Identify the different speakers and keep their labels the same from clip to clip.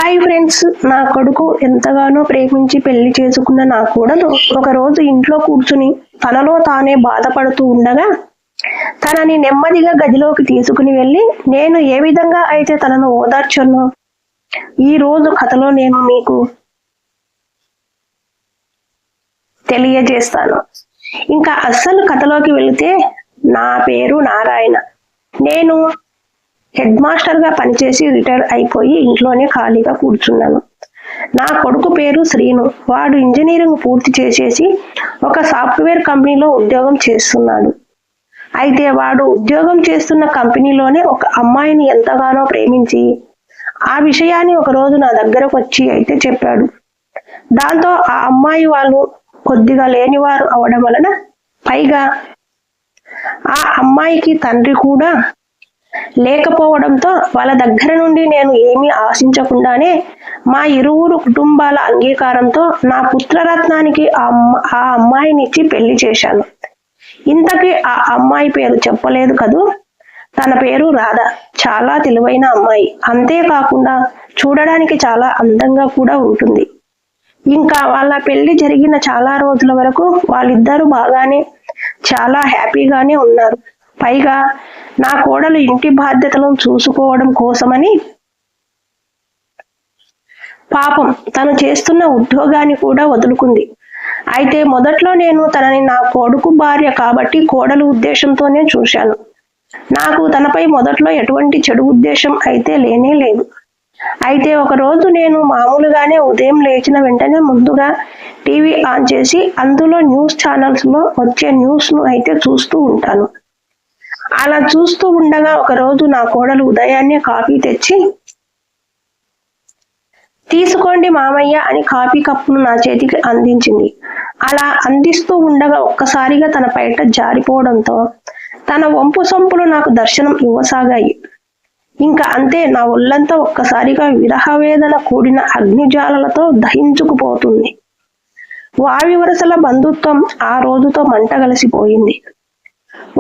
Speaker 1: Hi friends, నా కొడుకు ఎంతగానో ప్రేమించి పెళ్లి చేసుకున్న నా కోడలు ఒకరోజు ఇంట్లో కూర్చుని తనలో తానే బాధపడుతూ ఉండగా తనని నెమ్మదిగా గదిలోకి తీసుకుని వెళ్ళి నేను ఏ విధంగా అయితే తనను ఓదార్చానో ఈ రోజు కథలో నేను మీకు తెలియజేస్తాను. ఇంకా అస్సలు కథలోకి వెళితే, నా పేరు నారాయణ. నేను హెడ్ మాస్టర్ గా పనిచేసి రిటైర్ అయిపోయి ఇంట్లోనే ఖాళీగా కూర్చున్నాను. నా కొడుకు పేరు శ్రీను. వాడు ఇంజనీరింగ్ పూర్తి చేసేసి ఒక సాఫ్ట్వేర్ కంపెనీలో ఉద్యోగం చేస్తున్నాడు. అయితే వాడు ఉద్యోగం చేస్తున్న కంపెనీలోనే ఒక అమ్మాయిని ఎంతగానో ప్రేమించి ఆ విషయాన్ని ఒకరోజు నా దగ్గరకు వచ్చి అయితే చెప్పాడు. దాంతో ఆ అమ్మాయి వాళ్ళు కొద్దిగా లేనివారు అవడం వలన, పైగా ఆ అమ్మాయికి తండ్రి కూడా లేకపోవడంతో వాళ్ళ దగ్గర నుండి నేను ఏమీ ఆశించకుండానే మా ఇరువురు కుటుంబాల అంగీకారంతో నా పుత్రరత్నానికి ఆ అమ్మాయినిచ్చి పెళ్లి చేశాను. ఇంతకీ ఆ అమ్మాయి పేరు చెప్పలేదు కదూ. తన పేరు రాధ. చాలా తెలివైన అమ్మాయి. అంతేకాకుండా చూడడానికి చాలా అందంగా కూడా ఉంటుంది. ఇంకా వాళ్ళ పెళ్లి జరిగిన చాలా రోజుల వరకు వాళ్ళిద్దరూ బాగానే చాలా హ్యాపీగానే ఉన్నారు. పైగా నా కోడలు ఇంటి బాధ్యతలను చూసుకోవడం కోసమని పాపం తను చేస్తున్న ఉద్యోగాన్ని కూడా వదులుకుంది. అయితే మొదట్లో నేను తనని నా కొడుకు భార్య కాబట్టి కోడలు ఉద్దేశంతోనే చూశాను. నాకు తనపై మొదట్లో ఎటువంటి చెడు ఉద్దేశం అయితే లేనే లేదు. అయితే ఒకరోజు నేను మామూలుగానే ఉదయం లేచిన వెంటనే ముందుగా టీవీ ఆన్ చేసి అందులో న్యూస్ ఛానల్స్ లో వచ్చే న్యూస్ ను అయితే చూస్తూ ఉంటాను. అలా చూస్తూ ఉండగా ఒకరోజు నా కోడలు ఉదయాన్నే కాఫీ తెచ్చి, తీసుకోండి మామయ్య అని కాఫీ కప్పును నా చేతికి అందించింది. అలా అందిస్తూ ఉండగా ఒక్కసారిగా తన పైట జారిపోవడంతో తన వంపు సొంపులు నాకు దర్శనం ఇవ్వసాగాయి. ఇంకా అంతే, నా ఒళ్ళంతా ఒక్కసారిగా విరహవేదన కూడిన అగ్నిజ్వాలలతో దహించుకుపోతుంది. వావి వరసల బంధుత్వం ఆ రోజుతో మంటగలిసిపోయింది.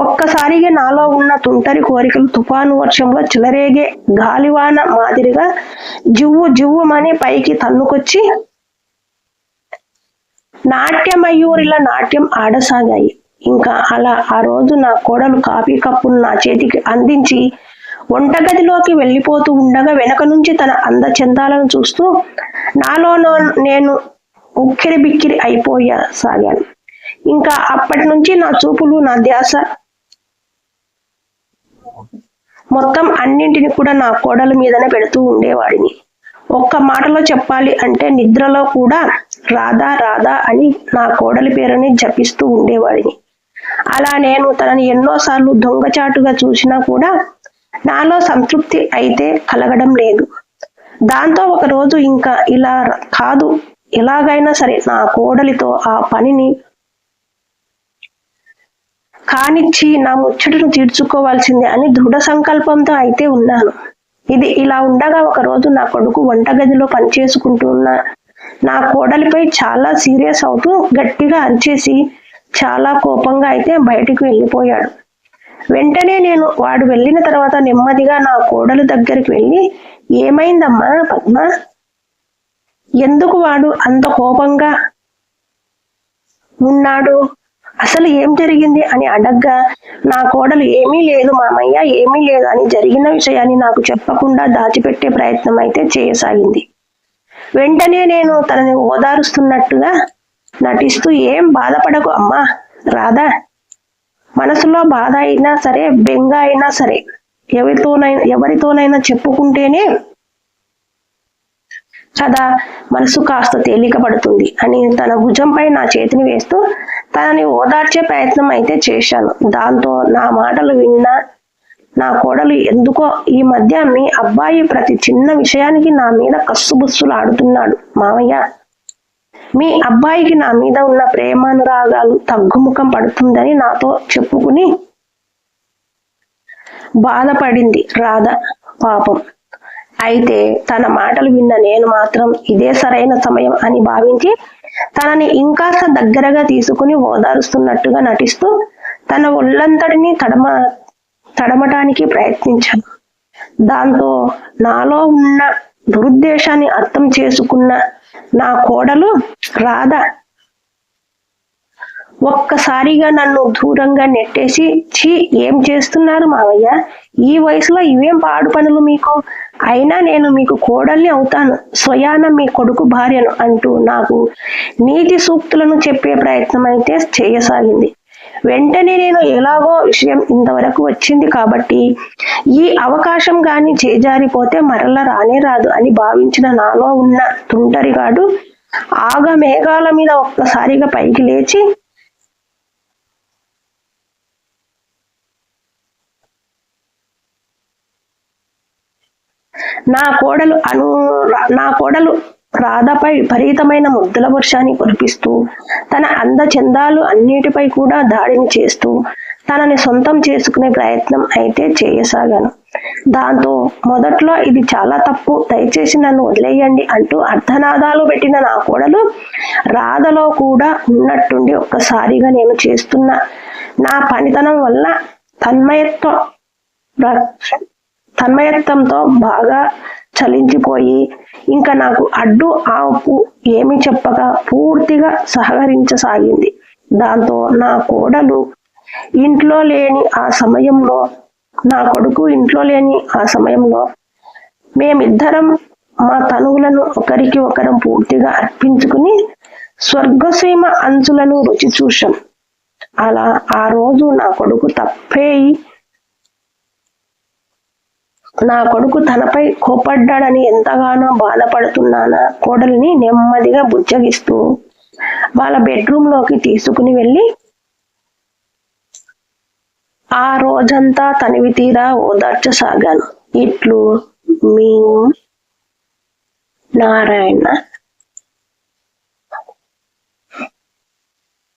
Speaker 1: ఒక్కసారిగా నాలో ఉన్న తుంటరి కోరికలు తుఫాను వర్షంలో చెలరేగే గాలివాన మాదిరిగా జివ్వు జివ్వుమని పైకి తన్నుకొచ్చి నాట్యమయూరిలా నాట్యం ఆడసాగాయి. ఇంకా అలా ఆ రోజు నా కోడలు కాఫీ కప్పును నా చేతికి అందించి వంటగదిలోకి వెళ్ళిపోతూ ఉండగా వెనక నుంచి తన అందచందాలను చూస్తూ నాలో నేను ఉక్కిరి బిక్కిరి అయిపోసాగాను. ఇంకా అప్పటి నుంచి నా చూపులు, నా ధ్యాస మొత్తం అన్నింటిని కూడా నా కోడల మీదనే పెడుతూ ఉండేవాడిని. ఒక్క మాటలో చెప్పాలి అంటే నిద్రలో కూడా రాధా రాధా అని నా కోడలి పేరుని జపిస్తూ ఉండేవాడిని. అలా నేను తనని ఎన్నోసార్లు దొంగచాటుగా చూసినా కూడా నాలో సంతృప్తి అయితే కలగడం లేదు. దాంతో ఒకరోజు ఇంకా ఇలా కాదు, ఎలాగైనా సరే నా కోడలితో ఆ పనిని కానిచ్చి నా ముచ్చటను తీర్చుకోవాల్సిందే అని దృఢ సంకల్పంతో అయితే ఉన్నాను. ఇది ఇలా ఉండగా ఒకరోజు నా కొడుకు వంటగదిలో పనిచేసుకుంటున్న నా కోడలిపై చాలా సీరియస్ అవుతూ గట్టిగా అరిచేసి చాలా కోపంగా అయితే బయటికి వెళ్ళిపోయాడు. వెంటనే నేను వాడు వెళ్ళిన తర్వాత నెమ్మదిగా నా కోడలు దగ్గరికి వెళ్ళి, ఏమైందమ్మా పద్మ, ఎందుకు వాడు అంత కోపంగా ఉన్నాడు, అసలు ఏం జరిగింది అని అడగ్గా నా కోడలు ఏమీ లేదు మామయ్య, ఏమీ లేదు అని జరిగిన విషయాన్ని నాకు చెప్పకుండా దాచిపెట్టే ప్రయత్నం అయితే చేయసాగింది. వెంటనే నేను తనని ఓదారుస్తున్నట్టుగా నటిస్తూ, ఏం బాధపడకు అమ్మా రాధా, మనసులో బాధ అయినా సరే, బెంగ అయినా సరే ఎవరితోనైనా చెప్పుకుంటేనే కదా మనసు కాస్త తేలిక పడుతుంది అని తన భుజంపై నా చేతిని వేస్తూ తనని ఓదార్చే ప్రయత్నం అయితే చేశాను. దాంతో నా మాటలు విన్న నా కోడలు, ఎందుకో ఈ మధ్య మీ అబ్బాయి ప్రతి చిన్న విషయానికి నా మీద కస్సుబుస్సులు ఆడుతున్నాడు మామయ్య, మీ అబ్బాయికి నా మీద ఉన్న ప్రేమానురాగాలు తగ్గుముఖం పడుతుందని నాతో చెప్పుకుని బాధపడింది రాధ పాపం. అయితే తన మాటలు విన్న నేను మాత్రం ఇదే సరైన సమయం అని భావించి తనని ఇంకాస్త దగ్గరగా తీసుకుని ఓదారుస్తున్నట్టుగా నటిస్తూ తన ఒళ్ళంతటిని తడమటానికి ప్రయత్నించాను. దాంతో నాలో ఉన్న దురుద్దేశాన్ని అర్థం చేసుకున్న నా కోడలు రాధ ఒక్కసారిగా నన్ను దూరంగా నెట్టేసి, ఛీ, ఏం చేస్తున్నారు మావయ్య, ఈ వయసులో ఇవేం పాడు పనులు మీకు, అయినా నేను మీకు కోడల్ని అవుతాను, స్వయాన మీ కొడుకు భార్యను అంటూ నాకు నీతి సూక్తులను చెప్పే ప్రయత్నం అయితే చేయసాగింది. వెంటనే నేను ఎలాగో విషయం ఇంతవరకు వచ్చింది కాబట్టి ఈ అవకాశం గాని చేజారిపోతే మరలా రానే రాదు అని భావించిన నాలో ఉన్న తుంటరిగాడు ఆగ మేఘాల మీద ఒక్కసారిగా పైకి లేచి నా కోడలు రాధపై విపరీతమైన ముద్దుల వర్షాన్ని కురిపిస్తూ తన అందచందాలు అన్నిటిపై కూడా దాడిని చేస్తూ తనని సొంతం చేసుకునే ప్రయత్నం అయితే చేయసాగాను. దాంతో మొదట్లో ఇది చాలా తప్పు, దయచేసి నన్ను వదిలేయండి అంటూ అర్ధనాదాలు పెట్టిన నా కోడలు రాధలో కూడా ఉన్నట్టుండి ఒక్కసారిగా నేను చేస్తున్న నా పనితనం వల్ల తన్మయత్వంతో బాగా చలించిపోయి ఇంకా నాకు అడ్డు ఆపు ఏమి చెప్పక పూర్తిగా సహకరించసాగింది. దాంతో నా కోడలు ఇంట్లో లేని ఆ సమయంలో, నా కొడుకు ఇంట్లో లేని ఆ సమయంలో మేమిద్దరం మా తనువులను ఒకరికి ఒకరం పూర్తిగా అర్పించుకుని స్వర్గసీమ అంచులను రుచి చూశాం. అలా ఆ రోజు నా కొడుకు తనపై కోపడ్డాడని ఎంతగానో బాధపడుతున్నానా కోడలిని నెమ్మదిగా బుజ్జగిస్తూ వాళ్ళ బెడ్రూమ్ లోకి తీసుకుని వెళ్ళి ఆ రోజంతా తనివి తీరా ఓదార్చసాగాను. ఇట్లు మీ నారాయణ.